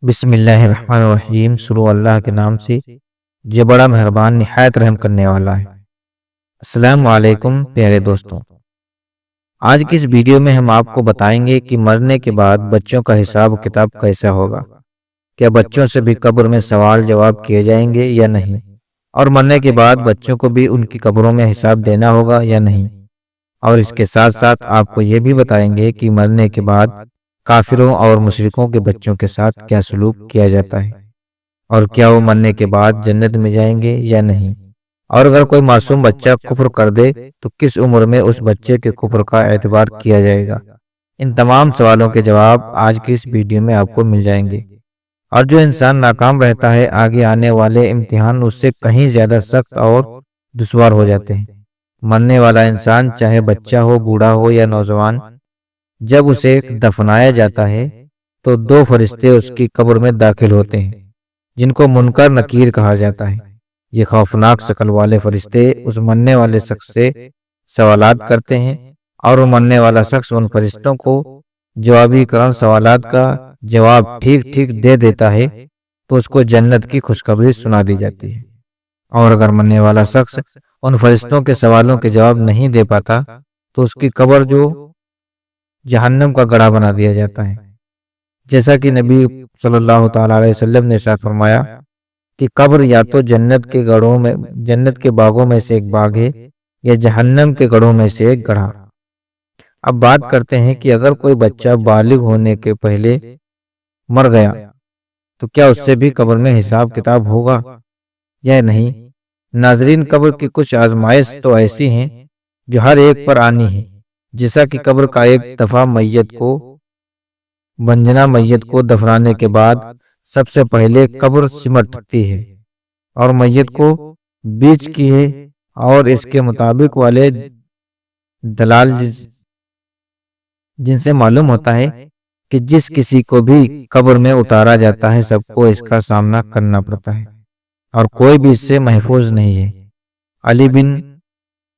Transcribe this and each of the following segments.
بسم اللہ الرحمن الرحیم۔ شروع اللہ کے نام سے جو بڑا مہربان نہایت رحم کرنے والا ہے۔ السلام علیکم پیارے دوستوں، آج کی اس ویڈیو میں ہم آپ کو بتائیں گے کہ مرنے کے بعد بچوں کا حساب و کتاب کیسا ہوگا۔ کیا بچوں سے بھی قبر میں سوال جواب کیے جائیں گے یا نہیں، اور مرنے کے بعد بچوں کو بھی ان کی قبروں میں حساب دینا ہوگا یا نہیں۔ اور اس کے ساتھ ساتھ آپ کو یہ بھی بتائیں گے کہ مرنے کے بعد کافروں اور مشرکوں کے بچوں کے ساتھ کیا سلوک کیا جاتا ہے، اور کیا وہ مرنے کے بعد جنت میں جائیں گے یا نہیں، اور اگر کوئی معصوم بچہ کفر کر دے تو کس عمر میں اس بچے کے کفر کا اعتبار کیا جائے گا۔ ان تمام سوالوں کے جواب آج کی اس ویڈیو میں آپ کو مل جائیں گے۔ اور جو انسان ناکام رہتا ہے، آگے آنے والے امتحان اس سے کہیں زیادہ سخت اور دشوار ہو جاتے ہیں۔ مرنے والا انسان چاہے بچہ ہو، بوڑھا ہو یا نوجوان، جب اسے دفنایا جاتا ہے تو دو فرشتے اس کی قبر میں داخل ہوتے ہیں، جن کو منکر نکیر کہا جاتا ہے۔ یہ خوفناک شکل والے فرشتے اس مرنے والے شخص سے سوالات کرتے ہیں، اور وہ مرنے والا شخص ان فرشتوں کو جوابی کرن سوالات کا جواب ٹھیک ٹھیک دے دیتا ہے تو اس کو جنت کی خوشخبری سنا دی جاتی ہے، اور اگر مرنے والا شخص ان فرشتوں کے سوالوں کے جواب نہیں دے پاتا تو اس کی قبر جو جہنم کا گڑھا بنا دیا جاتا ہے۔ جیسا کہ نبی صلی اللہ تعالی علیہ وسلم نے ارشاد فرمایا کہ قبر یا تو جنت کے باغوں میں سے ایک باغ ہے، یا جہنم کے گڑھوں میں سے ایک گڑھا۔ اب بات کرتے ہیں کہ اگر کوئی بچہ بالغ ہونے کے پہلے مر گیا تو کیا اس سے بھی قبر میں حساب کتاب ہوگا یا نہیں۔ ناظرین، قبر کی کچھ آزمائش تو ایسی ہیں جو ہر ایک پر آنی ہے، جیسا کہ قبر کا ایک دفعہ بنجنا میت کو دفنانے کے بعد سب سے پہلے قبر سمٹتی ہے اور میت کو بیچ کی ہے، اور اس کے مطابق والے دلال جن سے معلوم ہوتا ہے کہ جس کسی کو بھی قبر میں اتارا جاتا ہے سب کو اس کا سامنا کرنا پڑتا ہے، اور کوئی بھی اس سے محفوظ نہیں ہے۔ علی بن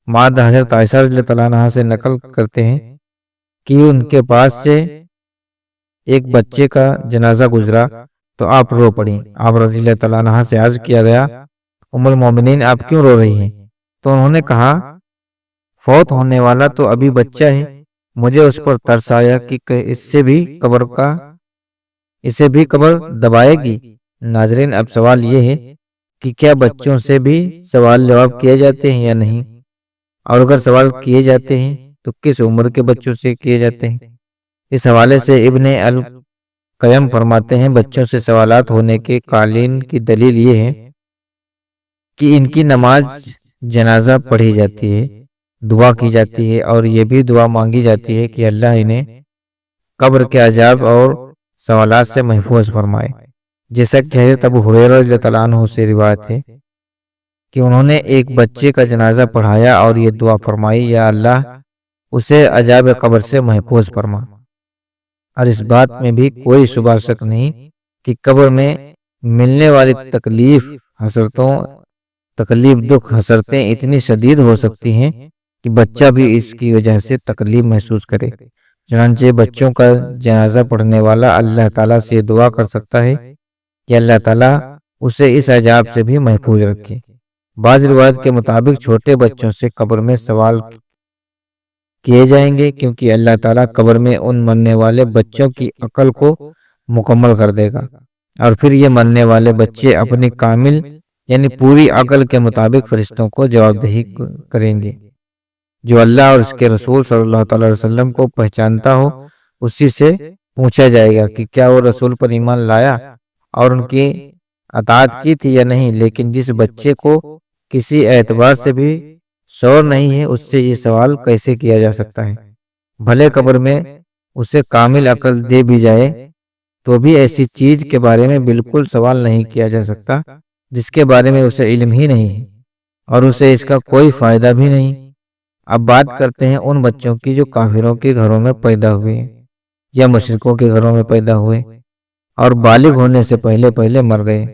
ماد حضرت عائشہ رضی اللہ عنہا سے نقل کرتے ہیں کہ ان کے پاس سے ایک بچے کا جنازہ گزرا تو آپ رو پڑیں۔ آپ رضی اللہ عنہا سے عرض کیا گیا، ام المومنین آپ کیوں رو رہی ہیں؟ تو انہوں نے کہا، فوت ہونے والا تو ابھی بچہ ہے، مجھے اس پر ترس آیا کہ اسے بھی قبر دبائے گی۔ ناظرین، اب سوال یہ ہے کہ کیا بچوں سے بھی سوال جواب کیے جاتے ہیں یا نہیں، اور اگر سوال کیے جاتے ہیں تو کس عمر کے بچوں سے کیے جاتے ہیں۔ اس حوالے سے ابن القیم فرماتے ہیں، بچوں سے سوالات ہونے کے قائلین کی دلیل یہ ہے کہ ان کی نماز جنازہ پڑھی جاتی ہے، دعا کی جاتی ہے، اور یہ بھی دعا مانگی جاتی ہے کہ اللہ انہیں قبر کے عذاب اور سوالات سے محفوظ فرمائے۔ جیسا کہ حضرت ابو ہریرہ رضی اللہ عنہ سے روایت ہے کہ انہوں نے ایک بچے کا جنازہ پڑھایا اور یہ دعا فرمائی، یا اللہ اسے عذاب قبر سے محفوظ فرما۔ اور اس بات میں بھی کوئی شبہ شک نہیں کہ قبر میں ملنے والی دکھ حسرتیں اتنی شدید ہو سکتی ہیں کہ بچہ بھی اس کی وجہ سے تکلیف محسوس کرے۔ چنانچہ بچوں کا جنازہ پڑھنے والا اللہ تعالیٰ سے دعا کر سکتا ہے کہ اللہ تعالیٰ اسے اس عذاب سے بھی محفوظ رکھے۔ بعض روایت کے مطابق چھوٹے بچوں سے قبر میں سوال کیے جائیں گے، کیونکہ اللہ تعالیٰ قبر میں ان مرنے والے بچوں کی عقل کو مکمل کر دے گا، اور پھر یہ مرنے والے بچے اپنی کامل یعنی پوری عقل کے مطابق فرشتوں کو جواب دہی کریں گے۔ جو اللہ اور اس کے رسول صلی اللہ علیہ وسلم کو پہچانتا ہو اسی سے پوچھا جائے گا کہ کیا وہ رسول پر ایمان لایا اور ان کی اطاعت کی تھی یا نہیں۔ لیکن جس بچے کو کسی اعتبار سے بھی شعور نہیں ہے، اس سے یہ سوال کیسے کیا جا سکتا ہے؟ بھلے قبر میں اسے کامل عقل دے بھی جائے تو بھی ایسی چیز کے بارے میں بالکل سوال نہیں کیا جا سکتا جس کے بارے میں اسے علم ہی نہیں ہے، اور اسے اس کا کوئی فائدہ بھی نہیں۔ اب بات کرتے ہیں ان بچوں کی جو کافروں کے گھروں میں پیدا ہوئے ہیں یا مشرکوں کے گھروں میں پیدا ہوئے اور بالغ ہونے سے پہلے مر گئے،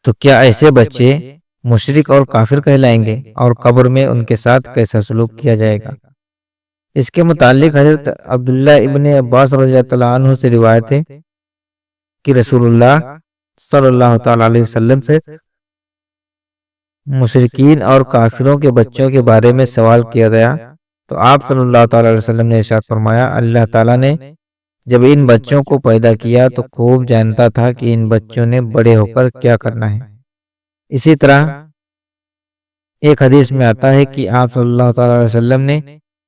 تو کیا ایسے بچے مشرک اور کافر کہلائیں گے، اور قبر میں ان کے ساتھ کیسا سلوک کیا جائے گا؟ اس کے متعلق حضرت عبداللہ ابن عباس رضی اللہ عنہ سے روایت ہے کہ رسول اللہ صلی اللہ تعالی علیہ وسلم سے مشرکین اور کافروں کے بچوں کے بارے میں سوال کیا گیا تو آپ صلی اللہ تعالی علیہ وسلم نے ارشاد فرمایا، اللہ تعالیٰ نے جب ان بچوں کو پیدا کیا تو خوب جانتا تھا کہ ان بچوں نے بڑے ہو کر کیا کرنا ہے۔ اسی طرح ایک حدیث میں آتا ہے کہ آپ صلی اللہ تعالی علیہ وسلم نے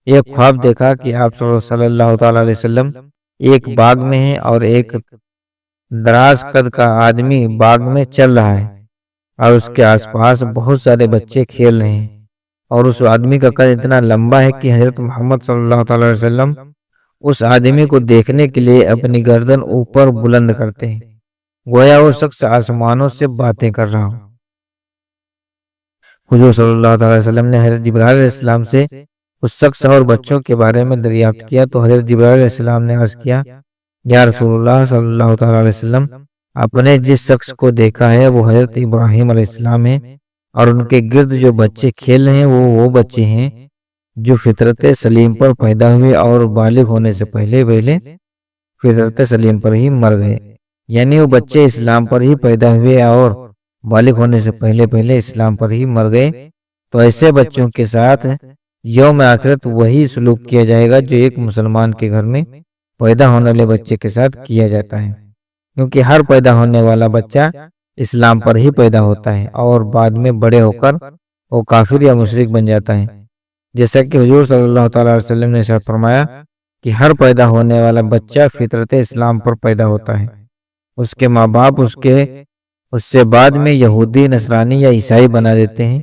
ایک خواب دیکھا کہ آپ صلی اللہ تعالی علیہ وسلم ایک باغ میں ہیں اور ایک دراز قد کا آدمی باغ میں چل رہا ہے اور اس کے آس پاس بہت سارے بچے کھیل رہے ہیں، اور اس آدمی کا قد اتنا لمبا ہے کہ حضرت محمد صلی اللہ تعالی علیہ وسلم اس آدمی کو دیکھنے کے لیے اپنی گردن اوپر بلند کرتے ہیں، گویا وہ شخص آسمانوں سے باتیں کر رہا ہو۔ حضور صلی اللہ تعالی وسلم نے حضرت جبرائیل علیہ السلام سے اس شخص اور بچوں کے بارے میں دریافت کیا تو حضرت جبرائیل علیہ السلام نے عرض کیا، یا رسول اللہ صلی اللہ تعالی علیہ وسلم، آپ نے جس شخص کو دیکھا ہے وہ حضرت ابراہیم علیہ السلام ہے، اور ان کے گرد جو بچے کھیل رہے ہیں وہ بچے ہیں جو فطرت سلیم پر پیدا ہوئے اور بالغ ہونے سے پہلے فطرت سلیم پر ہی مر گئے، یعنی وہ بچے اسلام پر ہی پیدا ہوئے اور بالغ ہونے سے پہلے اسلام پر ہی مر گئے۔ تو ایسے بچوں کے ساتھ یوم آخرت وہی سلوک کیا جائے گا جو ایک مسلمان کے گھر میں پیدا ہونے والے بچے کے ساتھ کیا جاتا ہے، کیونکہ ہر پیدا ہونے والا بچہ اسلام پر ہی پیدا ہوتا ہے اور بعد میں بڑے ہو کر وہ کافر یا مشرک بن جاتا ہے، جیسا کہ حضور صلی اللہ تعالی علیہ وسلم نے ارشاد فرمایا کہ ہر پیدا ہونے والا بچہ فطرت اسلام پر پیدا ہوتا ہے، اس کے ماں باپ اس سے بعد میں یہودی، نصرانی یا عیسائی بنا دیتے ہیں۔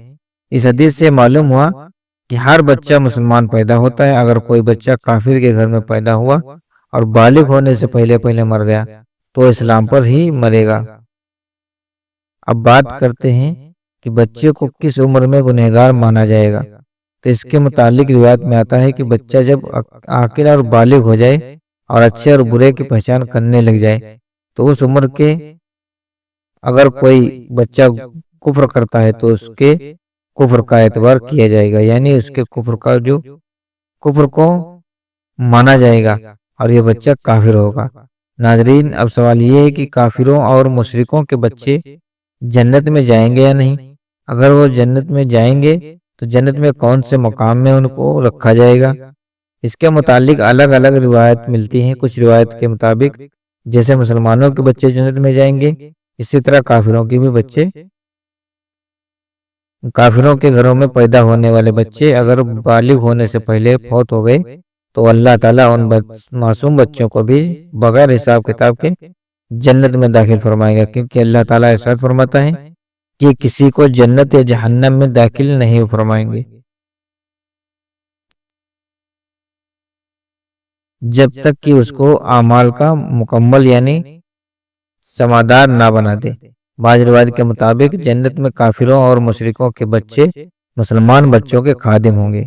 اس حدیث سے معلوم ہوا کہ ہر بچہ مسلمان پیدا ہوتا ہے، اگر کوئی بچہ کافر کے گھر میں پیدا ہوا اور بالغ ہونے سے پہلے مر گیا تو اسلام پر ہی مرے گا۔ اب بات کرتے ہیں کہ بچے کو کس عمر میں گنہگار مانا جائے گا، تو اس کے متعلق روایت میں آتا ہے کہ بچہ جب عاقل اور بالغ ہو جائے اور اچھے اور برے کی پہچان کرنے لگ جائے تو اس عمر کے اگر کوئی بچہ کفر کرتا ہے تو اس کے کفر کا اعتبار کیا جائے گا، یعنی اس کے کفر کو مانا جائے گا اور یہ بچہ کافر ہوگا۔ ناظرین، اب سوال یہ ہے کہ کافروں اور مشرکوں کے بچے جنت میں جائیں گے یا نہیں؟ اگر وہ جنت میں جائیں گے تو جنت میں کون سے مقام میں ان کو رکھا جائے گا؟ اس کے متعلق الگ الگ روایت ملتی ہیں۔ کچھ روایت کے مطابق جیسے مسلمانوں کے بچے جنت میں جائیں گے، اسی طرح کافروں کے بھی بچے، کافروں کے گھروں میں پیدا ہونے والے بچے اگر بالغ ہونے سے پہلے فوت ہو گئے تو اللہ تعالیٰ ان معصوم بچوں کو بھی بغیر حساب کتاب کے جنت میں داخل فرمائے گا، کیونکہ اللہ تعالیٰ ارشاد فرماتا ہے کہ کسی کو جنت یا جہنم میں داخل نہیں فرمائیں گے جب تک کہ اس کو اعمال کا مکمل یعنی سمادار نہ بنا دے۔ بعض روایت کے مطابق جنت میں کافروں اور مشرکوں کے بچے مسلمان بچوں کے خادم ہوں گے۔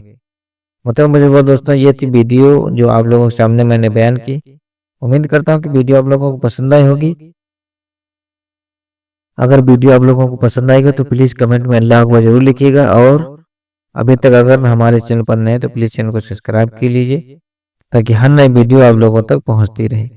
مجھے دوستوں، یہ تھی ویڈیو جو آپ لوگوں کے سامنے میں نے بیان کی۔ امید کرتا ہوں کہ ویڈیو آپ لوگوں کو پسند آئی ہوگی۔ اگر ویڈیو آپ لوگوں کو پسند آئے گا تو پلیز کمنٹ میں اللہ اکبر ضرور لکھیے گا، اور ابھی تک اگر ہمارے چینل پر نئے تو پلیز چینل کو سبسکرائب کر لیجئے تاکہ ہر نئی ویڈیو آپ لوگوں تک پہنچتی رہے۔